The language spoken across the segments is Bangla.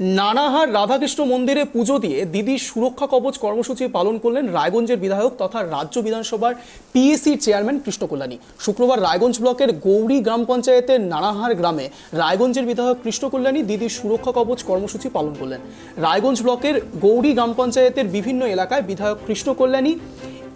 নানাহার রাধাকৃষ্ণ মন্দিরে পুজো দিয়ে দিদির সুরক্ষা কবচ কর্মসূচি পালন করলেন রায়গঞ্জের বিধায়ক তথা রাজ্য বিধানসভার পিএসসির চেয়ারম্যান কৃষ্ণ কল্যাণী। শুক্রবার রায়গঞ্জ ব্লকের গৌরী গ্রাম পঞ্চায়েতের নানাহার গ্রামে রায়গঞ্জের বিধায়ক কৃষ্ণ কল্যাণী দিদির সুরক্ষা কবচ কর্মসূচি পালন করলেন। রায়গঞ্জ ব্লকের গৌরী গ্রাম পঞ্চায়েতের বিভিন্ন এলাকায় বিধায়ক কৃষ্ণ কল্যাণী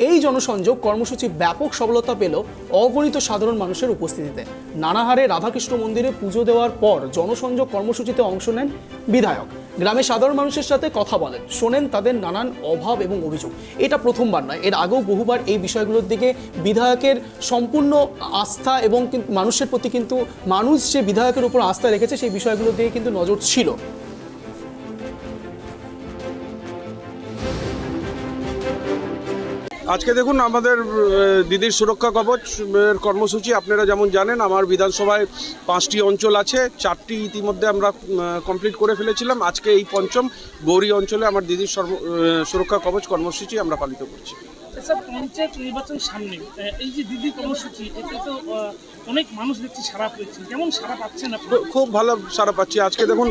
এই জনসংযোগ কর্মসূচি ব্যাপক সফলতা পেল অগণিত সাধারণ মানুষের উপস্থিতিতে। নানাহারে রাধাকৃষ্ণ মন্দিরে পুজো দেওয়ার পর জনসংযোগ কর্মসূচিতে অংশ নেন বিধায়ক। গ্রামের সাধারণ মানুষের সাথে কথা বলেন, শোনেন তাদের নানান অভাব এবং অভিযোগ। এটা প্রথমবার নয়, এর আগেও বহুবার এই বিষয়গুলোর দিকে বিধায়কের সম্পূর্ণ আস্থা এবং মানুষের প্রতি কিন্তু মানুষ যে বিধায়কের উপর আস্থা রেখেছে সেই বিষয়গুলোর দিকে কিন্তু নজর ছিল। আজকে দেখুন আমাদের দিদির সুরক্ষা কবচ কর্মসূচি আপনারা যেমন জানেন আমার বিধানসভায় 5টি অঞ্চল আছে, 4টি ইতিমধ্যে আমরা কমপ্লিট করে ফেলেছিলাম। আজকে এই পঞ্চম গৌরী অঞ্চলে আমার দিদির সুরক্ষা কবচ কর্মসূচি আমরা পালিত করছি। পঞ্চায়েত নির্বাচন সামনে এই যে দিদি কর্মসূচি, এতে তো অনেক মানুষ দেখছি সাড়া পেয়েছেন, কেমন সাড়া পাচ্ছেন? খুব ভালো সাড়া পাচ্ছি। আজকে দেখুন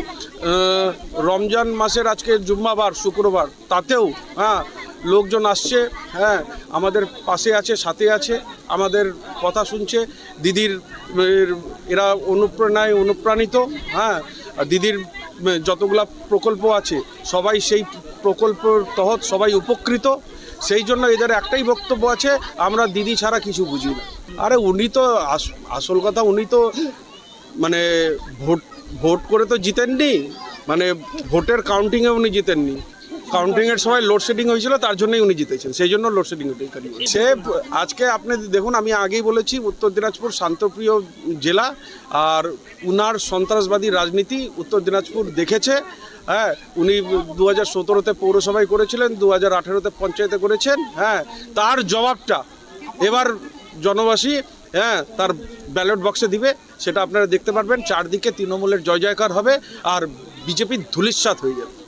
রমজান মাসের আজকে জুম্মাবার শুক্রবার, তাতেও লোকজন আসছে, আমাদের পাশে আছে, সাথে আছে, আমাদের কথা শুনছে। দিদির এরা অনুপ্রাণিত, দিদির যতগুলা প্রকল্প আছে সবাই সেই প্রকল্পের তহত সবাই উপকৃত। সেই জন্য এদের একটাই বক্তব্য আছে, আমরা দিদি ছাড়া কিছু বুঝি না। আরে উনি তো আসল কথা, উনি তো মানে ভোট করে তো জিতেননি, মানে ভোটের কাউন্টিংয়ে উনি জিতেননি। কাউন্টিংয়ের সময় লোডশেডিং হয়েছিল, তার জন্যই উনি জিতেছেন, সেই জন্য লোডশেডিং সে আজকে আপনি দেখুন, আমি আগেই বলেছি উত্তর দিনাজপুর শান্তপ্রিয় জেলা, আর উনার সন্ত্রাসবাদী রাজনীতি উত্তর দিনাজপুর দেখেছে। উনি 2017-তে পৌরসভায় করেছিলেন, 2018-তে পঞ্চায়েতে করেছেন। তার জবাবটা এবার জনবাসী তার ব্যালট বক্সে দিবে, সেটা আপনারা দেখতে পারবেন। চারদিকে তৃণমূলের জয় জয়কার হবে আর বিজেপির ধূলিসাৎ হয়ে যাবে।